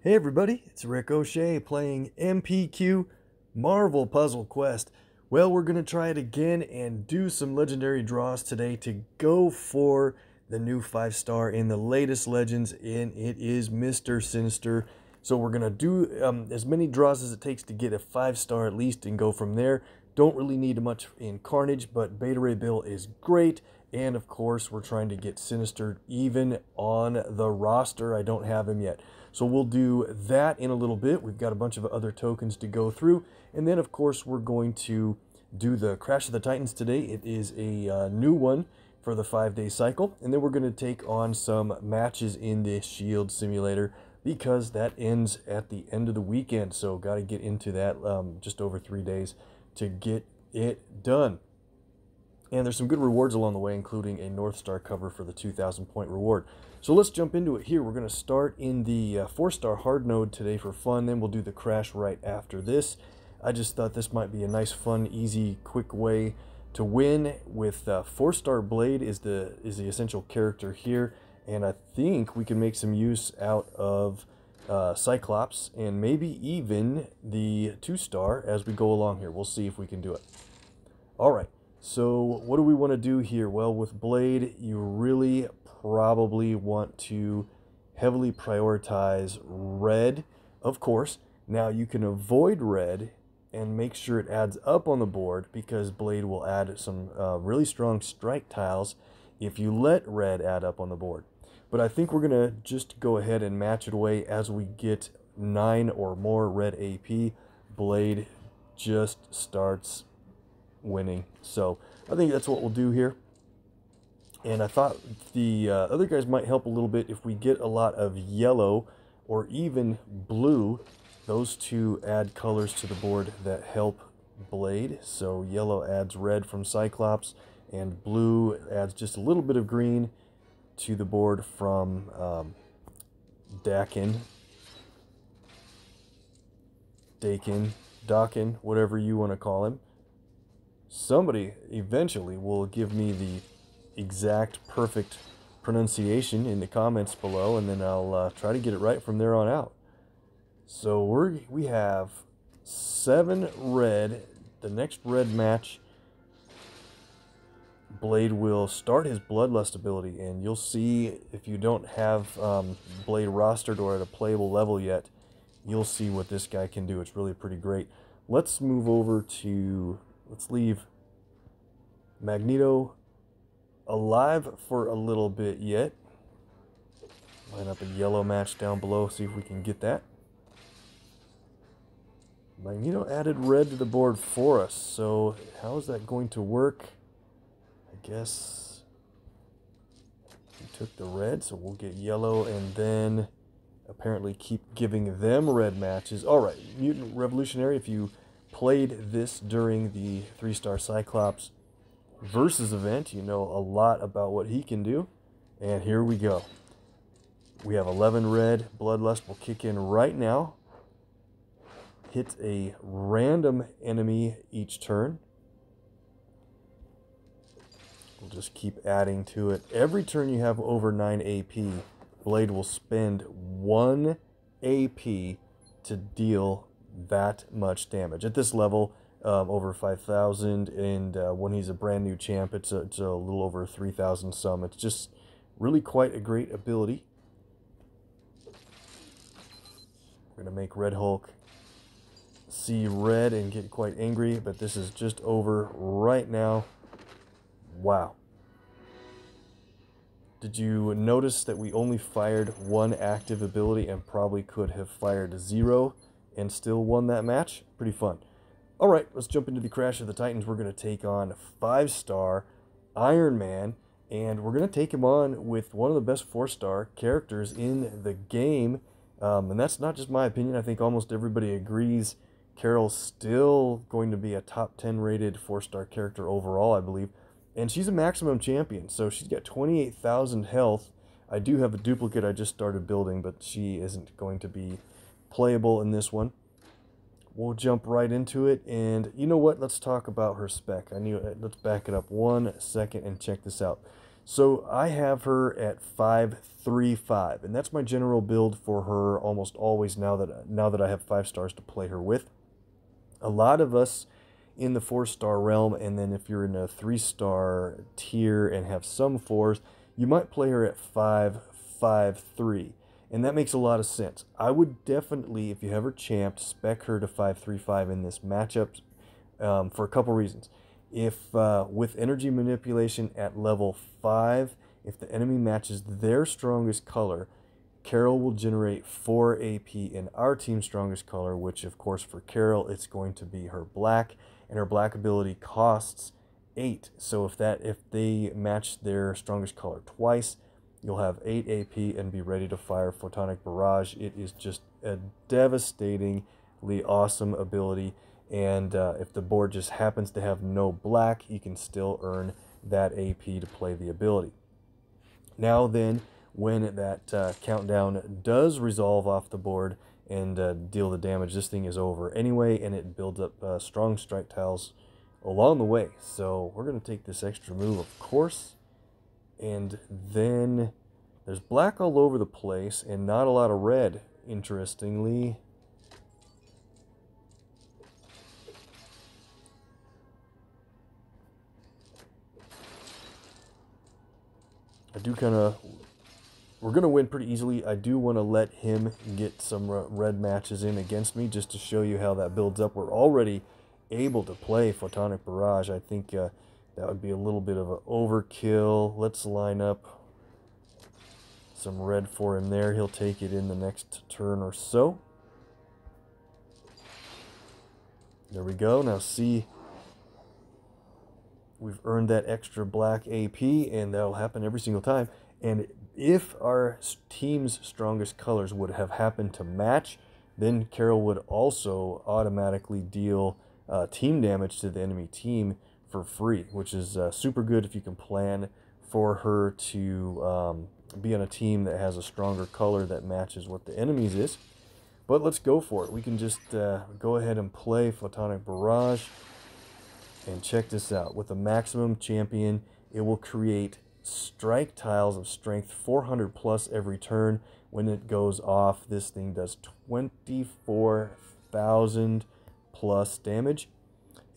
Hey everybody, it's Rick OShay playing MPQ Marvel Puzzle Quest. Well, we're going to try it again and do some legendary draws today to go for the new 5-star in the latest Legends, and it is Mr. Sinister. So we're going to do as many draws as it takes to get a 5-star at least and go from there. Don't really need much in Carnage, but Beta Ray Bill is great. And of course, we're trying to get Sinister even on the roster. I don't have him yet. So we'll do that in a little bit. We've got a bunch of other tokens to go through. And then, of course, we're going to do the Crash of the Titans today. It is a new one for the 5-day cycle. And then we're going to take on some matches in the Shield Simulator because that ends at the end of the weekend. So got to get into that just over 3 days to get it done. And there's some good rewards along the way, including a North Star cover for the 2,000 point reward. So let's jump into it here. We're going to start in the 4-star hard node today for fun. Then we'll do the Crash right after this. I just thought this might be a nice, fun, easy, quick way to win. With 4-star Blade is the essential character here. And I think we can make some use out of Cyclops and maybe even the 2-star as we go along here. We'll see if we can do it. All right. So what do we want to do here? Well, with Blade, you really probably want to heavily prioritize red, of course. Now you can avoid red and make sure it adds up on the board because Blade will add some really strong strike tiles if you let red add up on the board. But I think we're going to just go ahead and match it away as we get 9 or more red AP. Blade just starts winning. So I think that's what we'll do here. And I thought the other guys might help a little bit if we get a lot of yellow or even blue. Those two add colors to the board that help Blade. So yellow adds red from Cyclops and blue adds just a little bit of green to the board from Dakin, whatever you want to call him. Somebody eventually will give me the exact perfect pronunciation in the comments below, and then I'll try to get it right from there on out. So we have 7 red. The next red match, Blade will start his Bloodlust ability, and you'll see if you don't have Blade rostered or at a playable level yet, you'll see what this guy can do. It's really pretty great. Let's move over to... Let's leave Magneto alive for a little bit yet. Line up a yellow match down below, see if we can get that. Magneto added red to the board for us, so how is that going to work? I guess he took the red, so we'll get yellow and then apparently keep giving them red matches. Alright, Mutant Revolutionary, if you played this during the 3-star Cyclops versus event, you know a lot about what he can do. And here we go. We have 11 red. Bloodlust will kick in right now. Hit a random enemy each turn. We'll just keep adding to it. Every turn you have over 9 AP, Blade will spend 1 AP to deal that much damage. At this level, over 5,000, and when he's a brand new champ, it's a little over 3,000 some. It's just really quite a great ability. We're going to make Red Hulk see red and get quite angry, but this is just over right now. Wow. Did you notice that we only fired 1 active ability and probably could have fired 0 and still won that match? Pretty fun. Alright, let's jump into the Crash of the Titans. We're going to take on 5-star Iron Man, and we're going to take him on with one of the best 4-star characters in the game. And that's not just my opinion. I think almost everybody agrees. Carol's still going to be a top 10 rated 4-star character overall, I believe. And she's a maximum champion, so she's got 28,000 health. I do have a duplicate I just started building, but she isn't going to be playable in this one. We'll jump right into it, and you know what? Let's talk about her spec. Let's back it up 1 second and check this out. So I have her at 5-3-5, and that's my general build for her almost always now that I have 5 stars to play her with. A lot of us in the 4-star realm, and then if you're in a 3-star tier and have some 4s, you might play her at 5-5-3, and that makes a lot of sense. I would definitely, if you have her champed, spec her to 5-3-5 in this matchup for a couple reasons. If with energy manipulation at level 5, if the enemy matches their strongest color, Carol will generate 4 AP in our team's strongest color, which of course for Carol it's going to be her black, and her black ability costs 8. So if they match their strongest color twice, you'll have 8 AP and be ready to fire Photonic Barrage. It is just a devastatingly awesome ability. And if the board just happens to have no black, you can still earn that AP to play the ability. Now then, when that countdown does resolve off the board and deal the damage, this thing is over anyway, and it builds up strong strike tiles along the way. So we're going to take this extra move, of course. And then there's black all over the place and not a lot of red, interestingly. We're going to win pretty easily. I do want to let him get some red matches in against me just to show you how that builds up. We're already able to play Photonic Barrage. I think that would be a little bit of an overkill. Let's line up some red for him there. He'll take it in the next turn or so. There we go. Now see, we've earned that extra black AP, and that'll happen every single time. And if our team's strongest colors would have happened to match, then Carol would also automatically deal team damage to the enemy team for free, which is super good if you can plan for her to be on a team that has a stronger color that matches what the enemy's is. But let's go for it. We can just go ahead and play Photonic Barrage. And check this out. With a maximum champion, it will create strike tiles of strength 400 plus every turn. When it goes off, this thing does 24,000 plus damage.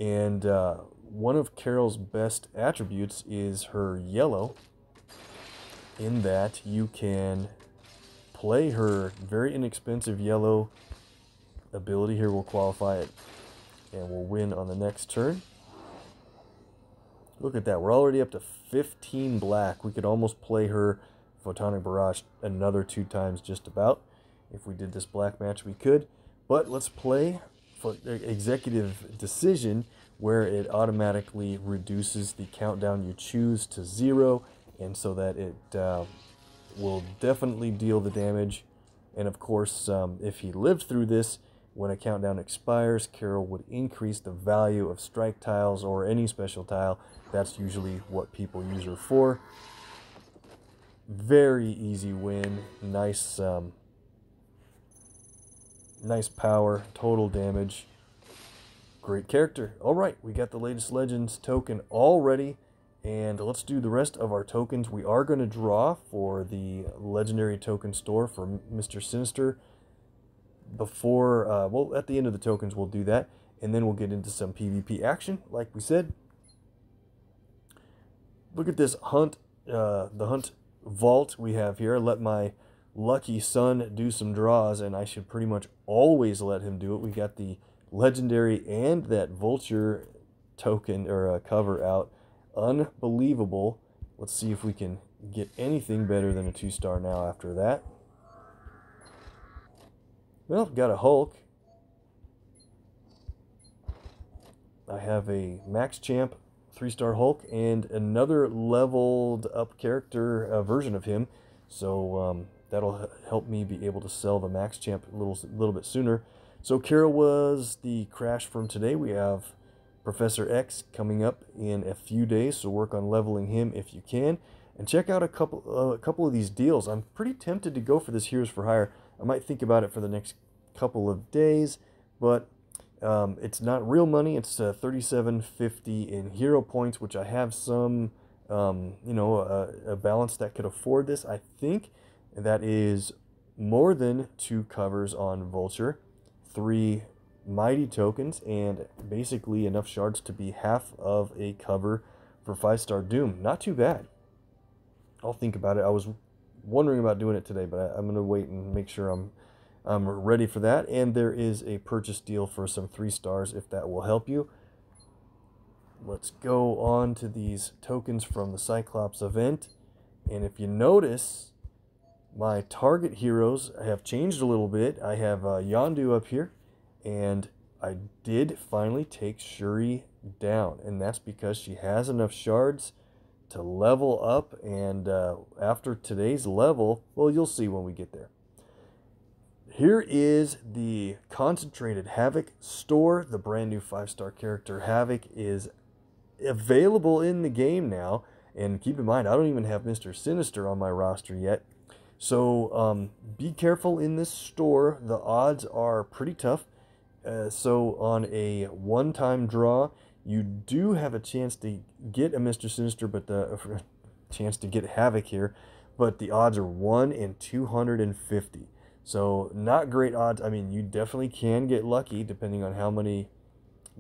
And one of Carol's best attributes is her yellow, in that you can play her very inexpensive yellow ability. Here we'll qualify it and we'll win on the next turn. Look at that. We're already up to 15 black. We could almost play her Photonic Barrage another 2 times just about. If we did this black match, we could. But let's play for Executive Decision, where it automatically reduces the countdown you choose to 0, and so that it will definitely deal the damage. And of course, if he lived through this, when a countdown expires, Carol would increase the value of strike tiles or any special tile. That's usually what people use her for. Very easy win. Nice, nice power, total damage. Great character. All right, we got the latest Legends token already, and let's do the rest of our tokens. We are going to draw for the Legendary Token Store for Mr. Sinister. Before, well, at the end of the tokens we'll do that, and then we'll get into some PvP action like we said. Look at this hunt, the hunt vault we have here. I let my lucky son do some draws, and I should pretty much always let him do it. We got the legendary and that vulture token or cover out. Unbelievable. Let's see if we can get anything better than a 2-star now after that. Well, got a Hulk. I have a Max Champ 3-star Hulk and another leveled up character version of him. So that'll help me be able to sell the Max Champ a little bit sooner. So Carol was the crash from today. We have Professor X coming up in a few days, so work on leveling him if you can. And check out a couple of these deals. I'm pretty tempted to go for this Heroes for Hire. I might think about it for the next couple of days, but it's not real money. It's $37.50 in hero points, which I have some you know, a balance that could afford this. I think that is more than 2 covers on Vulture, 3 mighty tokens, and basically enough shards to be half of a cover for 5-star Doom. Not too bad. I'll think about it. I was wondering about doing it today, but I'm going to wait and make sure I'm ready for that. And there is a purchase deal for some 3 stars if that will help you. Let's go on to these tokens from the Cyclops event. And if you notice, my target heroes have changed a little bit. I have Yondu up here, and I did finally take Shuri down. And that's because she has enough shards to level up. And after today's level, well, you'll see when we get there. Here is the concentrated Havoc store. The brand new 5-star character Havoc is available in the game now. And keep in mind, I don't even have Mr. Sinister on my roster yet. So be careful in this store. The odds are pretty tough. So on a one-time draw, you do have a chance to get a Mr. Sinister, but the chance to get Havoc here. But the odds are 1 in 250. So not great odds. I mean, you definitely can get lucky depending on how many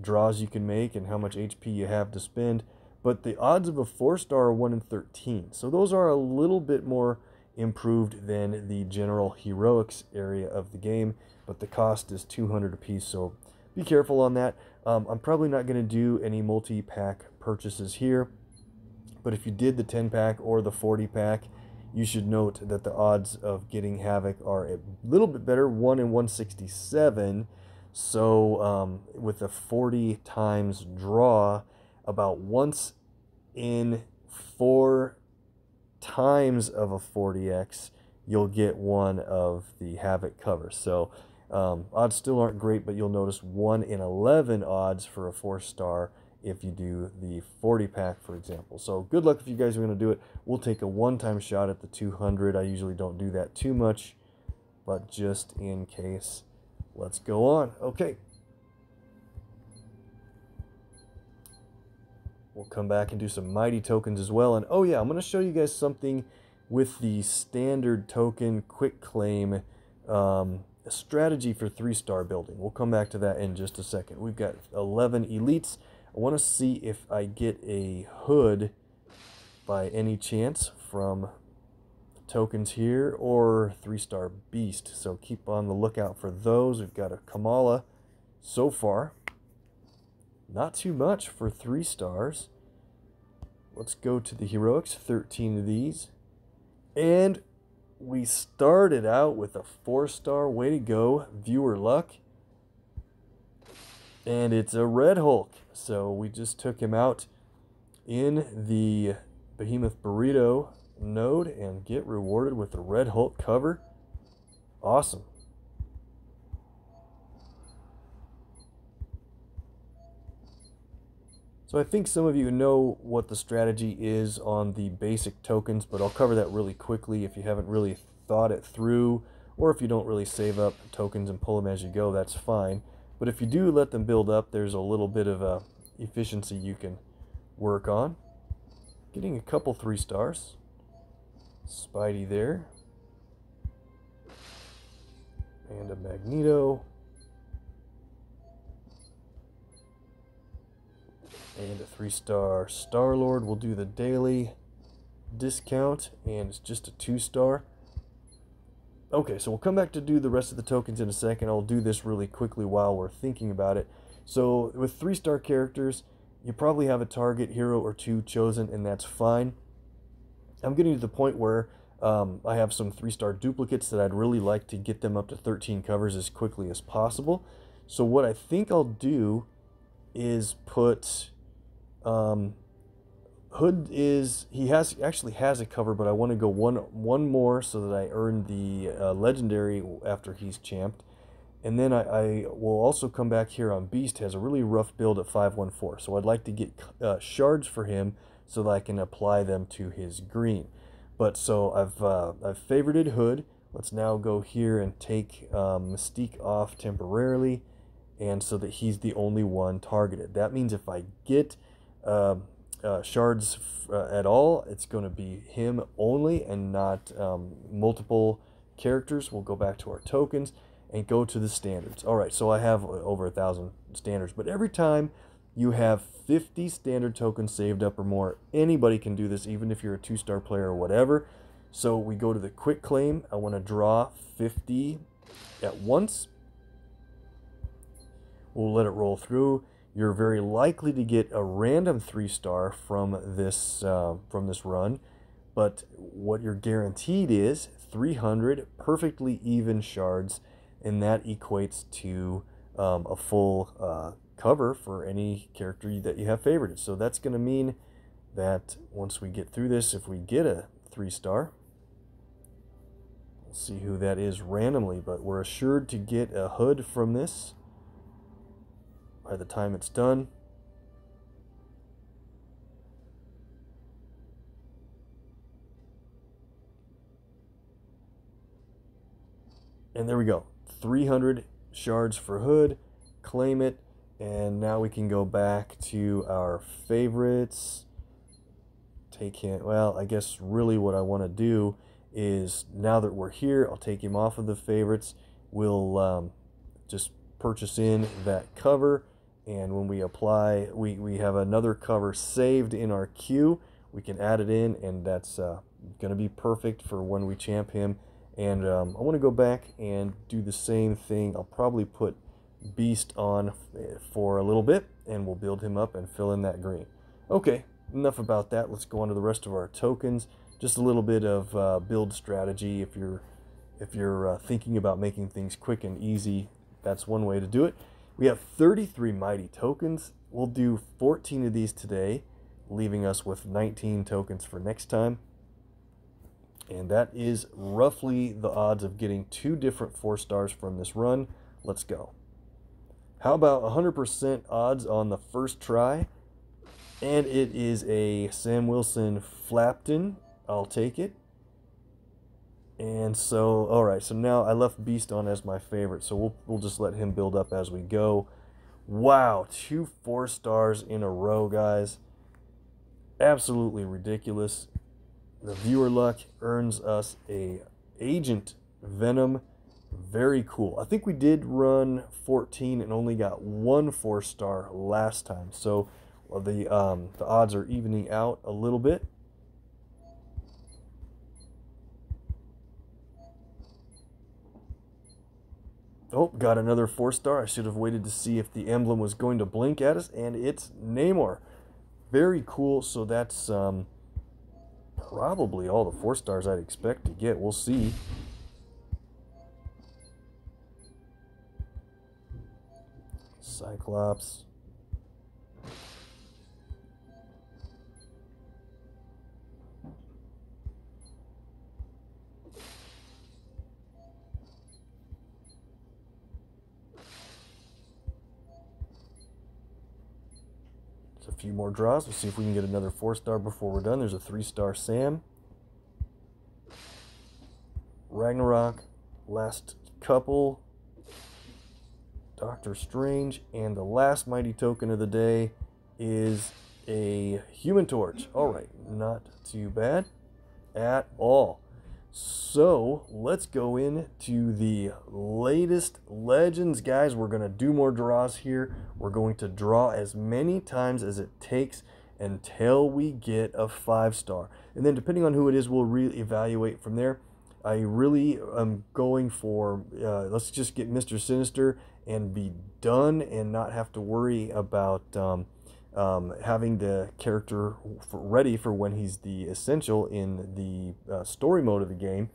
draws you can make and how much HP you have to spend. But the odds of a 4-star are 1 in 13. So those are a little bit more improved than the general heroics area of the game. But the cost is 200 apiece, so be careful on that. I'm probably not going to do any multi-pack purchases here. But if you did the 10-pack or the 40-pack, you should note that the odds of getting Havoc are a little bit better, 1 in 167. So with a 40 times draw, about once in 4 times of a 40x, you'll get one of the Havoc covers. So odds still aren't great, but you'll notice 1 in 11 odds for a 4-star if you do the 40-pack, for example. So good luck if you guys are going to do it. We'll take a one-time shot at the 200. I usually don't do that too much, but just in case, let's go on. Okay. We'll come back and do some mighty tokens as well. And oh yeah, I'm going to show you guys something with the standard token quick claim strategy for 3-star building. We'll come back to that in just a second. We've got 11 elites. I want to see if I get a hood by any chance from tokens here, or 3-star beast. So keep on the lookout for those. We've got a Kamala so far. Not too much for 3 stars. Let's go to the heroics, 13 of these. And we started out with a 4-star. Way to go, viewer luck. And it's a Red Hulk. So we just took him out in the Behemoth Burrito node and get rewarded with the Red Hulk cover. Awesome. So I think some of you know what the strategy is on the basic tokens, but I'll cover that really quickly if you haven't really thought it through, or if you don't really save up tokens and pull them as you go, that's fine. But if you do let them build up, there's a little bit of efficiency you can work on. Getting a couple 3 stars. Spidey there. And a Magneto. And a 3-star Star-Lord. We'll do the daily discount, and it's just a 2-star. Okay, so we'll come back to do the rest of the tokens in a second. I'll do this really quickly while we're thinking about it. So with 3-star characters, you probably have a target hero or 2 chosen, and that's fine. I'm getting to the point where I have some 3-star duplicates that I'd really like to get them up to 13 covers as quickly as possible. So what I think I'll do is put Hood actually has a cover, but I want to go one more so that I earn the legendary after he's champed. And then I will also come back here on Beast. Has a really rough build at 514, so I'd like to get shards for him so that I can apply them to his green. But so I've favorited Hood. Let's now go here and take Mystique off temporarily, and so that he's the only one targeted. That means if I get shards at all, it's going to be him only and not multiple characters. We'll go back to our tokens and go to the standards. All right, so I have over 1,000 standards, but every time you have 50 standard tokens saved up or more, anybody can do this, even if you're a 2-star player or whatever. So we go to the quick claim. I want to draw 50 at once. We'll let it roll through. You're very likely to get a random 3-star from this run, but what you're guaranteed is 300 perfectly even shards, and that equates to a full cover for any character that you have favorited. So that's going to mean that once we get through this, if we get a 3-star, we'll see who that is randomly, but we're assured to get a hood from this by the time it's done. And there we go. 300 shards for hood. Claim it. And now we can go back to our favorites. Take him. Well, I guess really what I want to do is, now that we're here, I'll take him off of the favorites. We'll just purchase in that cover. And when we apply, we have another cover saved in our queue. We can add it in, and that's going to be perfect for when we champ him. And I want to go back and do the same thing. I'll probably put Beast on for a little bit, and we'll build him up and fill in that green. Okay, enough about that. Let's go on to the rest of our tokens. Just a little bit of build strategy. If you're thinking about making things quick and easy, that's one way to do it. We have 33 mighty tokens. We'll do 14 of these today, leaving us with 19 tokens for next time. And that is roughly the odds of getting 2 different 4-stars from this run. Let's go. How about 100% odds on the first try? And it is a Sam Wilson Flapton. I'll take it. And so, all right, so now I left Beast on as my favorite, so we'll just let him build up as we go. Wow, 2 4-stars in a row, guys. Absolutely ridiculous. The viewer luck earns us a Agent Venom. Very cool. I think we did run 14 and only got 1 4-star last time, so the odds are evening out a little bit. Oh, got another 4-star. I should have waited to see if the emblem was going to blink at us, and it's Namor. Very cool. So that's probably all the 4-stars I'd expect to get. We'll see. Cyclops. A few more draws. We'll see if we can get another 4-star before we're done. There's a 3-star Sam. Ragnarok. Last couple. Doctor Strange. And the last mighty token of the day is a Human Torch. Alright, not too bad at all. So let's go into the latest legends, guys. We're going to do more draws here. We're going to draw as many times as it takes until we get a 5-star. And then depending on who it is, we'll reevaluate from there. I really am going for, let's just get Mr. Sinister and be done and not have to worry about having the character ready for when he's the essential in the story mode of the game.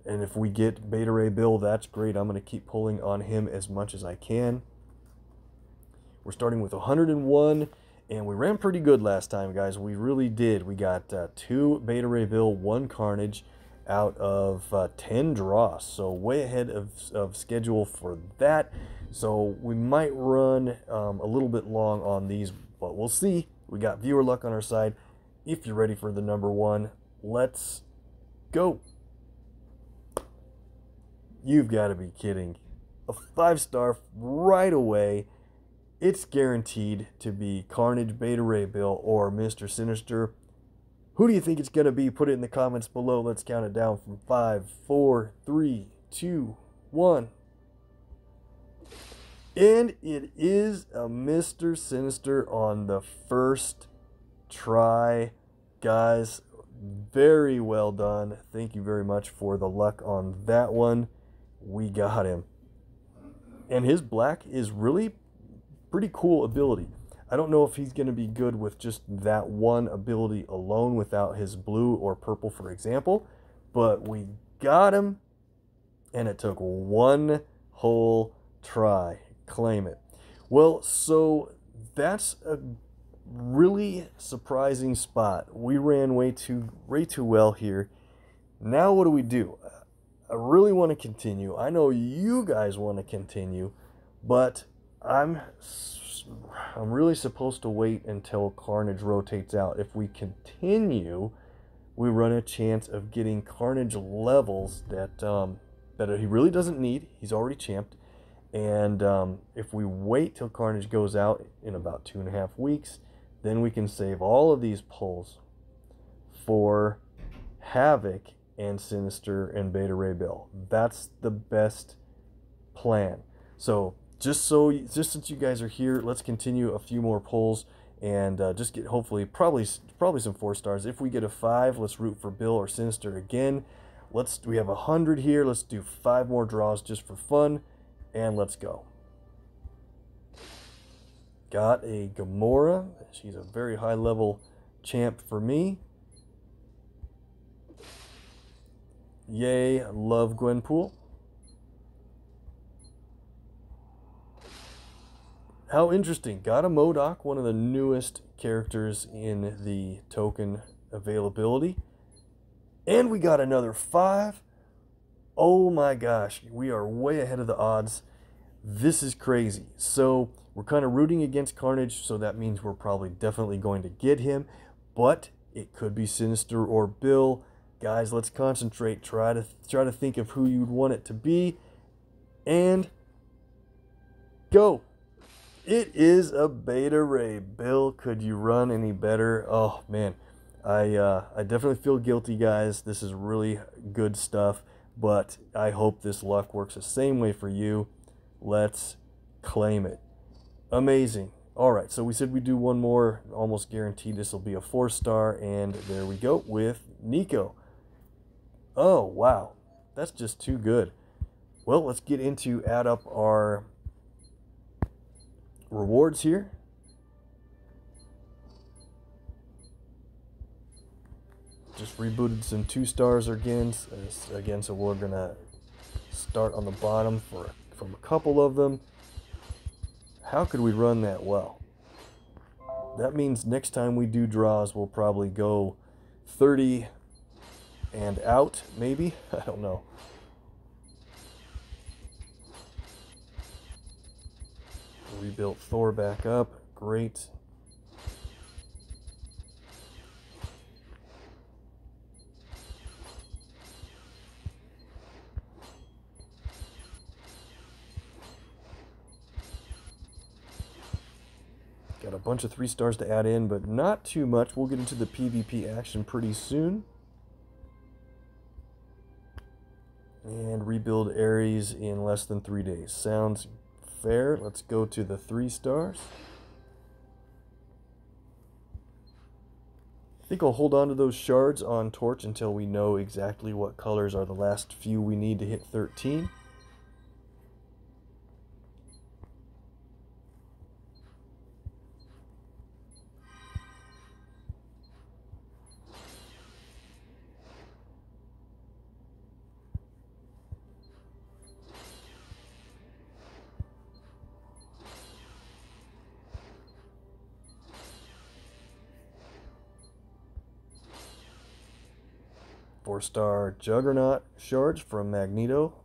And if we get Beta Ray Bill, that's great. I'm going to keep pulling on him as much as I can. We're starting with 101, and we ran pretty good last time, guys. We really did. We got 2 Beta Ray Bill, 1 Carnage out of 10 draws. So way ahead of schedule for that. So we might run a little bit long on these, but we'll see. We got viewer luck on our side. If you're ready for the number 1, let's go. You've got to be kidding. A 5-star right away. it's guaranteed to be Carnage, Beta Ray Bill, or Mr. Sinister. Who do you think it's going to be? Put it in the comments below. Let's count it down from 5, 4, 3, 2, 1. And it is a Mr. Sinister on the first try. Guys, very well done. Thank you very much for the luck on that one. We got him. And his black is really pretty cool ability. I don't know if he's going to be good with just that one ability alone without his blue or purple, for example. But we got him, and it took one whole try. Claim it. Well, so that's a really surprising spot. We ran way too well here. Now what do? I really want to continue. I know you guys want to continue, but I'm really supposed to wait until Carnage rotates out. If we continue, we run a chance of getting Carnage levels that he really doesn't need. He's already champed. And if we wait till Carnage goes out in about 2.5 weeks, then we can save all of these pulls for Havoc and Sinister and Beta Ray Bill. That's the best plan. So just since you guys are here, let's continue a few more pulls and just get hopefully probably some 4 stars. If we get a 5, let's root for Bill or Sinister again. We have 100 here. Let's do 5 more draws just for fun. And let's go. Got a Gamora. She's a very high level champ for me. Yay, I love Gwenpool. How interesting. Got a MODOK, one of the newest characters in the token availability. And we got another 5. Oh my gosh, we are way ahead of the odds. This is crazy. So we're kind of rooting against Carnage, so that means we're probably definitely going to get him. But it could be Sinister or Bill. Guys, let's concentrate. Try to think of who you'd want it to be. And go. It is a Beta Ray Bill. Could you run any better? Oh man, I definitely feel guilty, guys. This is really good stuff. But I hope this luck works the same way for you. Let's claim it. Amazing. All right, so we said we'd do one more. Almost guaranteed this will be a 4-star. And there we go with Nico. Oh, wow. That's just too good. Well, let's get into add up our rewards here. Just rebooted some 2-stars again, so we're gonna start on the bottom from a couple of them. How could we run that well? That means next time we do draws, we'll probably go 30 and out, maybe. I don't know. Rebuilt Thor back up. Great. Got a bunch of 3-stars to add in, but not too much. We'll get into the PvP action pretty soon. And rebuild Ares in less than 3 days. Sounds fair. Let's go to the 3-stars. I think I'll hold on to those shards on Torch until we know exactly what colors are the last few we need to hit 13. Four-star Juggernaut shards from Magneto.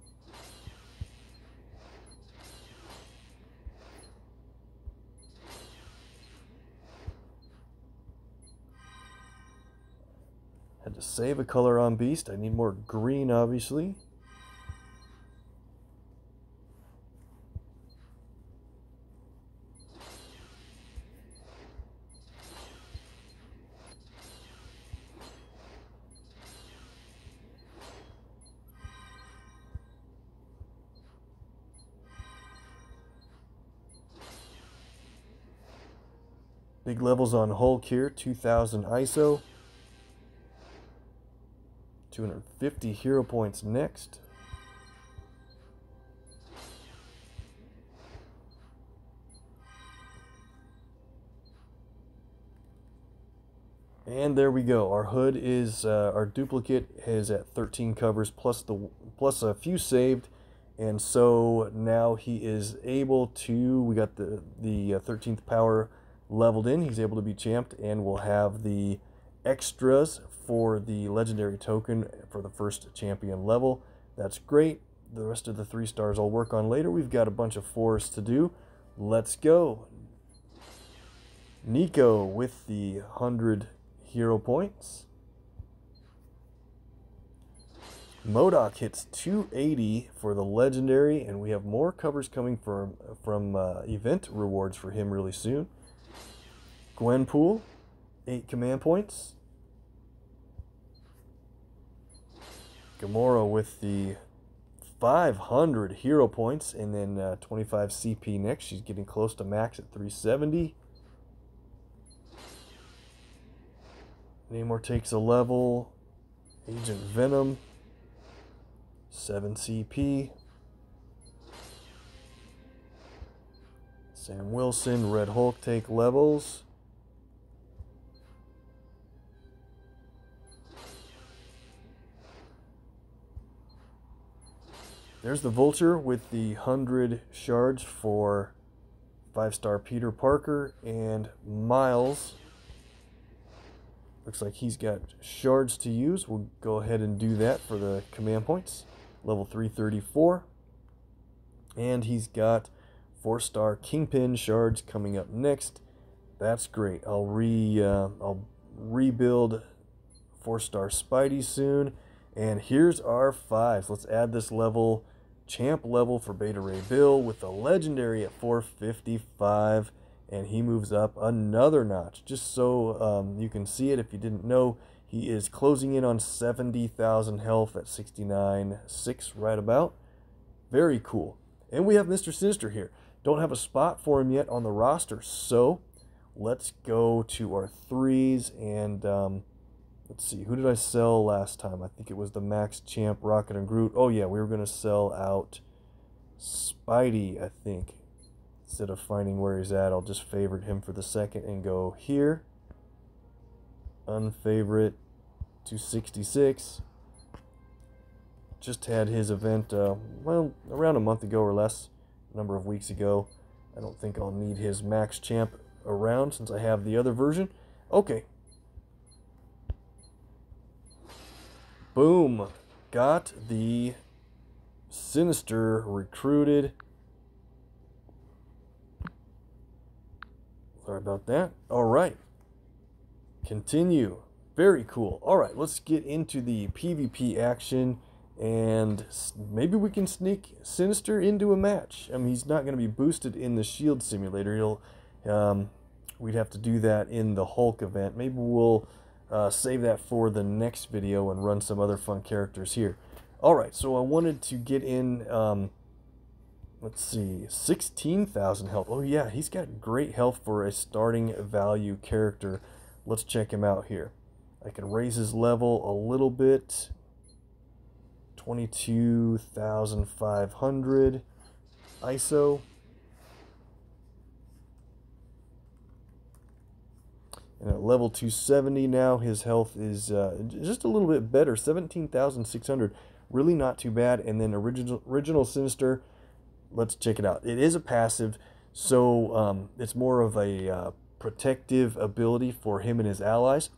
Had to save a color on Beast. I need more green, obviously. Big levels on Hulk here, 2000 ISO. 250 hero points next. And there we go. Our hood is our duplicate is at 13 covers plus a few saved, and so now he is able to. We got the 13th power leveled in. He's able to be champed, and we'll have the extras for the legendary token for the first champion level. That's great. The rest of the 3 stars I'll work on later. We've got a bunch of 4s to do. Let's go. Nico with the 100 hero points. MODOK hits 280 for the legendary, and we have more covers coming from event rewards for him really soon. Gwenpool, 8 command points. Gamora with the 500 hero points, and then 25 CP next. She's getting close to max at 370. Namor takes a level. Agent Venom, 7 CP. Sam Wilson, Red Hulk take levels. There's the Vulture with the 100 shards for 5-star Peter Parker, and Miles. Looks like he's got shards to use. We'll go ahead and do that for the command points. Level 334. And he's got 4-star Kingpin shards coming up next. That's great. I'll rebuild 4-star Spidey soon. And here's our 5s. Let's add this level, champ level for Beta Ray Bill with the legendary at 455. And he moves up another notch. Just so you can see it if you didn't know, he is closing in on 70,000 health at 69.6 right about. Very cool. And we have Mr. Sinister here. Don't have a spot for him yet on the roster, so let's go to our 3s and let's see, who did I sell last time? I think it was the Max Champ, Rocket and Groot. Oh yeah, we were going to sell out Spidey, I think. Instead of finding where he's at, I'll just favorite him for the second and go here. Unfavorite, 266. Just had his event, well, around a month ago or less, a number of weeks ago. I don't think I'll need his Max Champ around since I have the other version. Okay. Boom. Got the Sinister recruited. Sorry about that. All right. Continue. Very cool. All right, let's get into the PvP action, and maybe we can sneak Sinister into a match. I mean, he's not going to be boosted in the Shield Simulator. We'd have to do that in the Hulk event. Maybe we'll save that for the next video and run some other fun characters here. All right, so I wanted to get in. Let's see, 16,000 health. Oh yeah, he's got great health for a starting value character. Let's check him out here. I can raise his level a little bit. 22,500 ISO. And at level 270 now, his health is just a little bit better, 17,600. Really not too bad. And then original Sinister. Let's check it out. It is a passive, so it's more of a protective ability for him and his allies.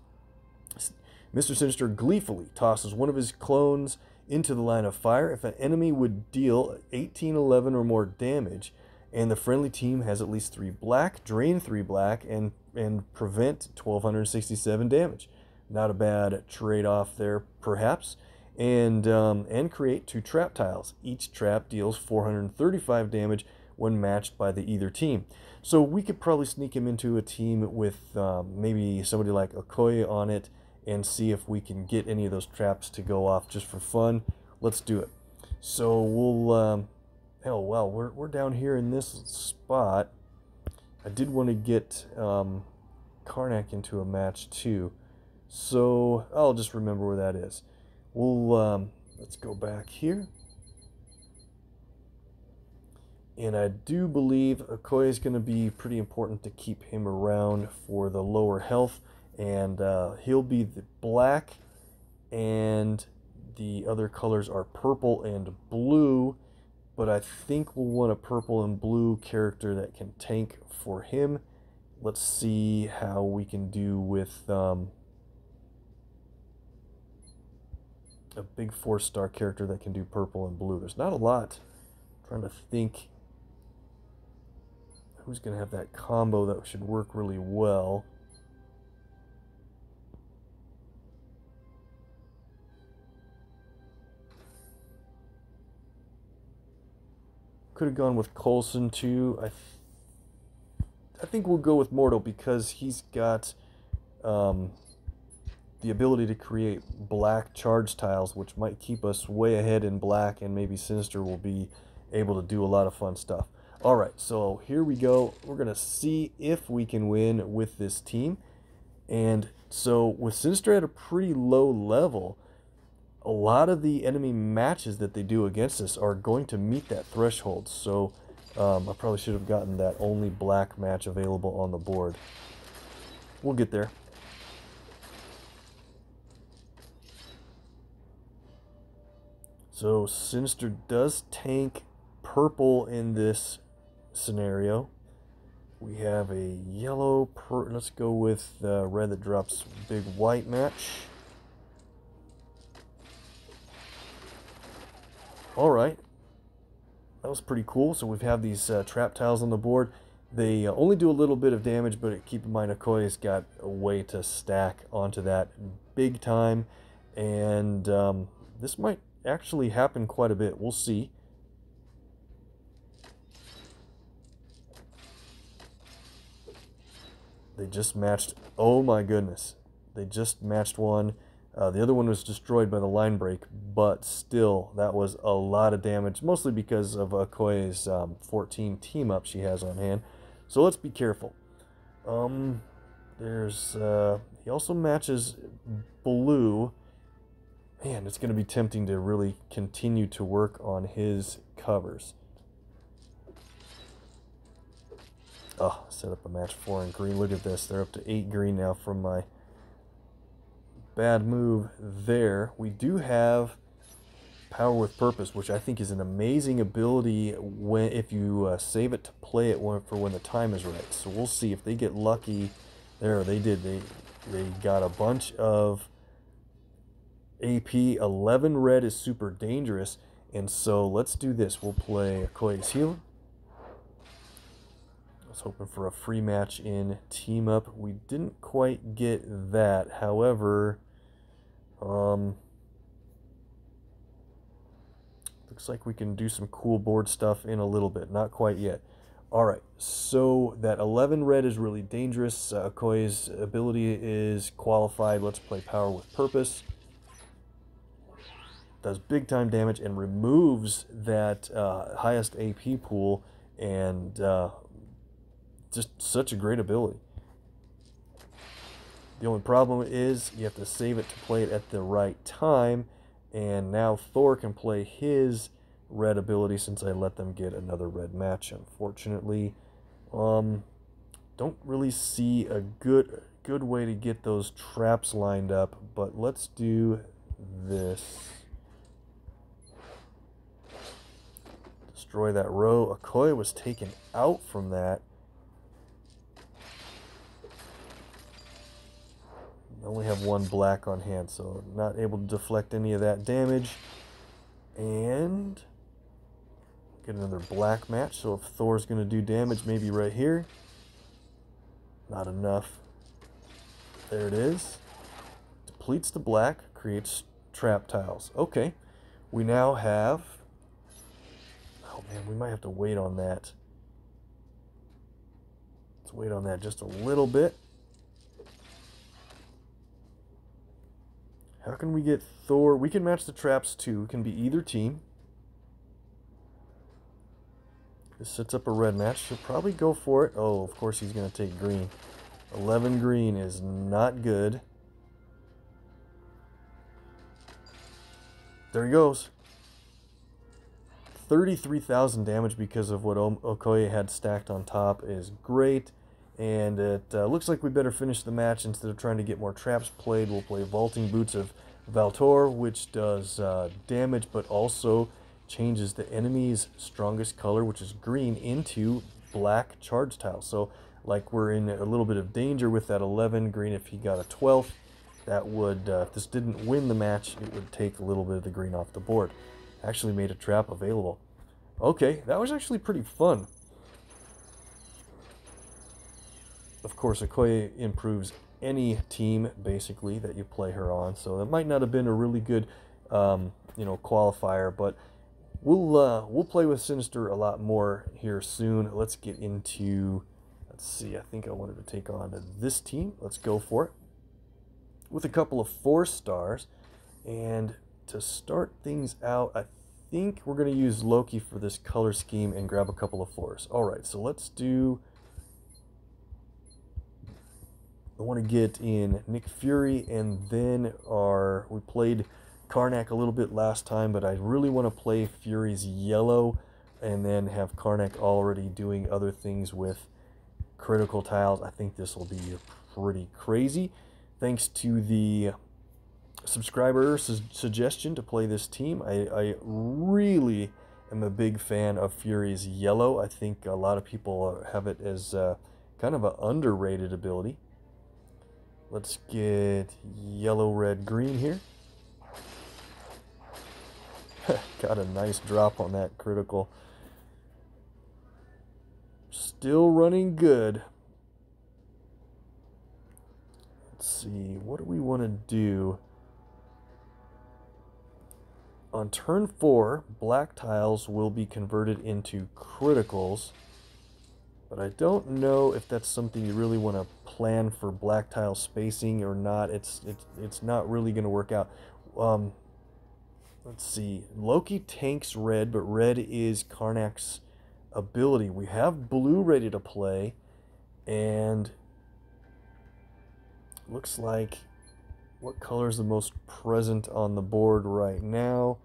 Mr. Sinister gleefully tosses one of his clones into the line of fire. If an enemy would deal 1811 or more damage, and the friendly team has at least 3 black, drain 3 black, and prevent 1267 damage. Not a bad trade-off there, perhaps. And create 2 trap tiles. Each trap deals 435 damage when matched by the either team. So we could probably sneak him into a team with maybe somebody like Okoye on it and see if we can get any of those traps to go off just for fun. Let's do it. So we'll, oh well, we're down here in this spot. I did want to get Carnage into a match too. So I'll just remember where that is. We'll let's go back here. And I do believe Okoye is going to be pretty important to keep him around for the lower health. And he'll be the black, and the other colors are purple and blue. But I think we'll want a purple and blue character that can tank for him. Let's see how we can do with a big 4-star character that can do purple and blue. There's not a lot. I'm trying to think who's going to have that combo that should work really well. Could have gone with Coulson too. I think we'll go with Mortal because he's got the ability to create black charge tiles, which might keep us way ahead in black, and maybe Sinister will be able to do a lot of fun stuff. Alright, so here we go. We're going to see if we can win with this team. And so with Sinister at a pretty low level, a lot of the enemy matches that they do against us are going to meet that threshold. So I probably should have gotten that only black match available on the board. We'll get there. So Sinister does tank purple in this scenario. We have a yellow, let's go with red that drops big white match. Alright, that was pretty cool. So we have these trap tiles on the board. They only do a little bit of damage, but keep in mind Okoye's got a way to stack onto that big time. And this might actually happen quite a bit. We'll see. They just matched. Oh my goodness. They just matched one. The other one was destroyed by the line break, but still, that was a lot of damage, mostly because of Okoye's 14 team up she has on hand. So let's be careful. He also matches blue. Man, it's going to be tempting to really continue to work on his covers. Oh, set up a match 4 in green. Look at this. They're up to 8 green now from my bad move there. We do have Power with Purpose, which I think is an amazing ability if you save it to play it for when the time is right. So we'll see if they get lucky. There, they did. They got a bunch of AP. 11 red is super dangerous, and so let's do this. We'll play Okoye's healer. I was hoping for a free match in team up. We didn't quite get that. However, looks like we can do some cool board stuff in a little bit. Not quite yet. Alright, so that 11 red is really dangerous. Okoye's ability is qualified. Let's play Power with Purpose. Does big time damage and removes that highest AP pool, and just such a great ability. The only problem is you have to save it to play it at the right time, and now Thor can play his red ability since I let them get another red match, unfortunately. Don't really see a good way to get those traps lined up, but let's do this. Destroy that row. Okoye was taken out from that. I only have 1 black on hand, so not able to deflect any of that damage. And get another black match. So if Thor's going to do damage, maybe right here. Not enough. There it is. Depletes the black, creates trap tiles. Okay, we now have... Oh man, we might have to wait on that. Let's wait on that just a little bit. How can we get Thor? We can match the traps too. It can be either team. This sets up a red match. She'll probably go for it. Oh, of course he's going to take green. 11 green is not good. There he goes. 33,000 damage because of what Okoye had stacked on top is great. And it looks like we better finish the match instead of trying to get more traps played. We'll play Vaulting Boots of Valtor, which does damage, but also changes the enemy's strongest color, which is green, into black charge tile. So, like, we're in a little bit of danger with that 11 green. If he got a 12th, that would, if this didn't win the match, it would take a little bit of the green off the board. Actually made a trap available. Okay, that was actually pretty fun. Of course, Okoye improves any team, basically, that you play her on. So that might not have been a really good, you know, qualifier, but we'll play with Sinister a lot more here soon. Let's get into, let's see, I think I wanted to take on this team. Let's go for it. With a couple of 4-stars. And to start things out, I think we're going to use Loki for this color scheme and grab a couple of 4s. Alright, so let's do... I want to get in Nick Fury, and then we played Carnage a little bit last time, but I really want to play Fury's yellow and then have Carnage already doing other things with critical tiles. I think this will be pretty crazy. Thanks to the subscriber suggestion to play this team, I really am a big fan of Fury's yellow. I think a lot of people have it as kind of an underrated ability. Let's get yellow, red, green here. Got a nice drop on that critical. Still running good. Let's see, what do we want to do? On turn 4, black tiles will be converted into criticals. But I don't know if that's something you really want to plan for black tile spacing or not. It's not really going to work out. Let's see. Loki tanks red, but red is Karnak's ability. We have blue ready to play, and looks like what color is the most present on the board right now?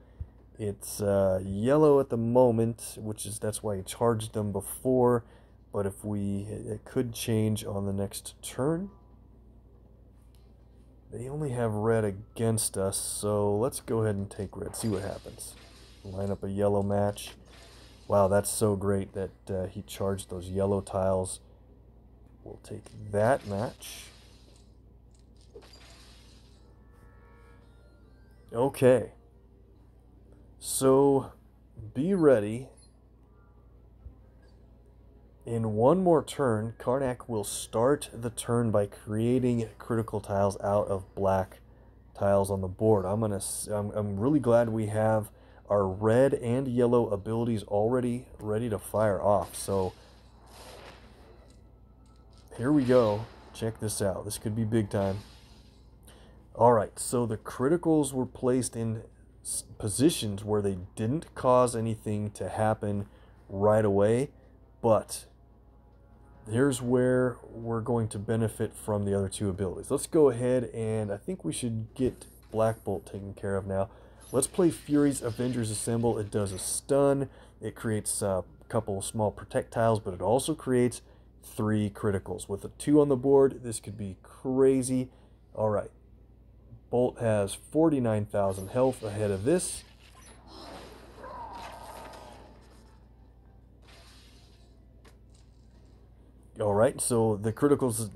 It's yellow at the moment, that's why he charged them before. But if it could change on the next turn. They only have red against us, so let's go ahead and take red, see what happens. Line up a yellow match. Wow, that's so great that he charged those yellow tiles. We'll take that match. Okay. So, be ready. In one more turn, Karnak will start the turn by creating critical tiles out of black tiles on the board. I'm really glad we have our red and yellow abilities already ready to fire off. So here we go. Check this out. This could be big time. Alright, so the criticals were placed in positions where they didn't cause anything to happen right away, but here's where we're going to benefit from the other two abilities. Let's go ahead, and I think we should get Black Bolt taken care of now. Let's play Fury's Avengers Assemble. It does a stun. It creates a couple small protect tiles, but it also creates 3 criticals. With a 2 on the board, this could be crazy. All right. Bolt has 49,000 health ahead of this. Alright, so the criticals,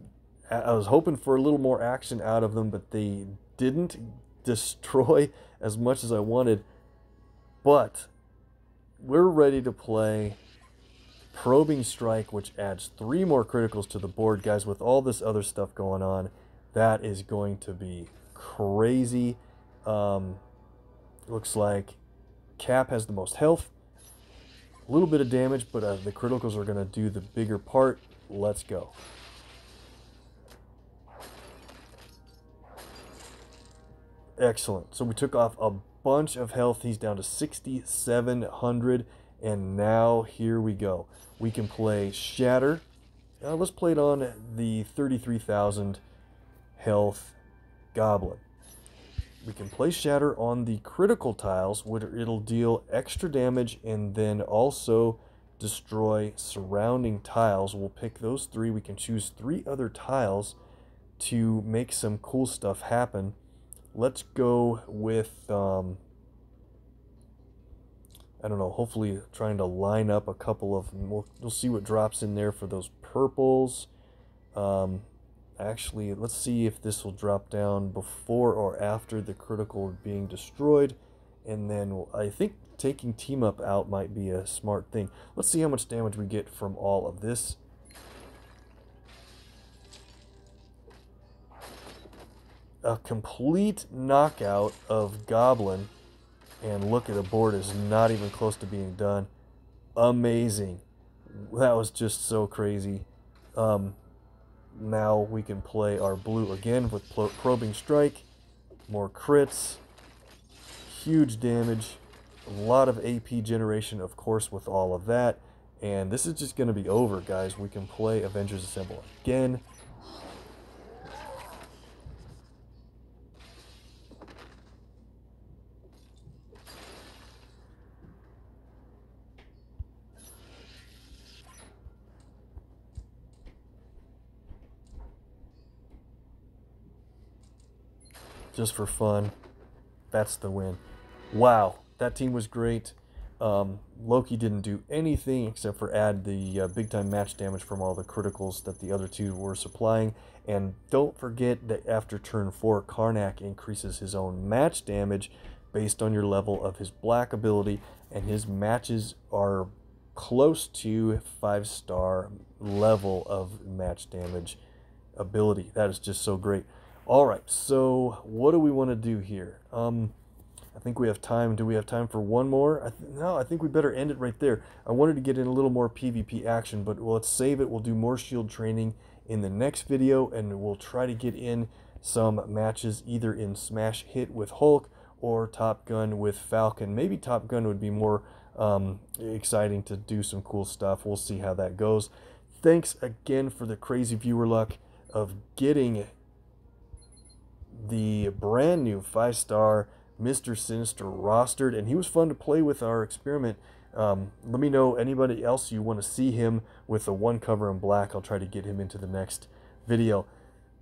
I was hoping for a little more action out of them, but they didn't destroy as much as I wanted. But we're ready to play Probing Strike, which adds 3 more criticals to the board. Guys, with all this other stuff going on, that is going to be crazy. Looks like Cap has the most health. A little bit of damage, but the criticals are going to do the bigger part. Let's go. Excellent. So we took off a bunch of health. He's down to 6,700. And now here we go. We can play Shatter. Let's play it on the 33,000 health goblin. We can place Shatter on the critical tiles, where it'll deal extra damage and then also destroy surrounding tiles. We'll pick those three. We can choose 3 other tiles to make some cool stuff happen. Let's go with, I don't know, hopefully trying to line up a couple of them. We'll see what drops in there for those purples. Actually, let's see if this will drop down before or after the critical being destroyed. And then I think taking Team Up out might be a smart thing. Let's see how much damage we get from all of this. A complete knockout of Goblin. And look at the board, is not even close to being done. Amazing. That was just so crazy. Now we can play our blue again with Probing Strike. More crits. Huge damage. A lot of AP generation, of course, with all of that. And this is just going to be over, guys. We can play Avengers Assemble again. Just for fun. That's the win. Wow, that team was great. Loki didn't do anything except for add the big time match damage from all the criticals that the other two were supplying. And don't forget that after turn 4, Carnage increases his own match damage based on your level of his black ability, and his matches are close to 5-star level of match damage ability. That is just so great. Alright, so what do we want to do here? I think we have time. Do we have time for one more? No, I think we better end it right there. I wanted to get in a little more PvP action, but let's save it. We'll do more shield training in the next video, and we'll try to get in some matches either in Smash Hit with Hulk or Top Gun with Falcon. Maybe Top Gun would be more exciting to do some cool stuff. We'll see how that goes. Thanks again for the crazy viewer luck of getting the brand new 5-star Mr. Sinister rostered, and he was fun to play with our experiment. Let me know anybody else you want to see him with the 1 cover in black. I'll try to get him into the next video.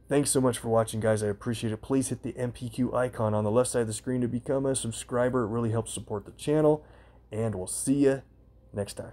Thanks so much for watching, guys. I appreciate it. Please hit the MPQ icon on the left side of the screen to become a subscriber. It really helps support the channel, and we'll see you next time.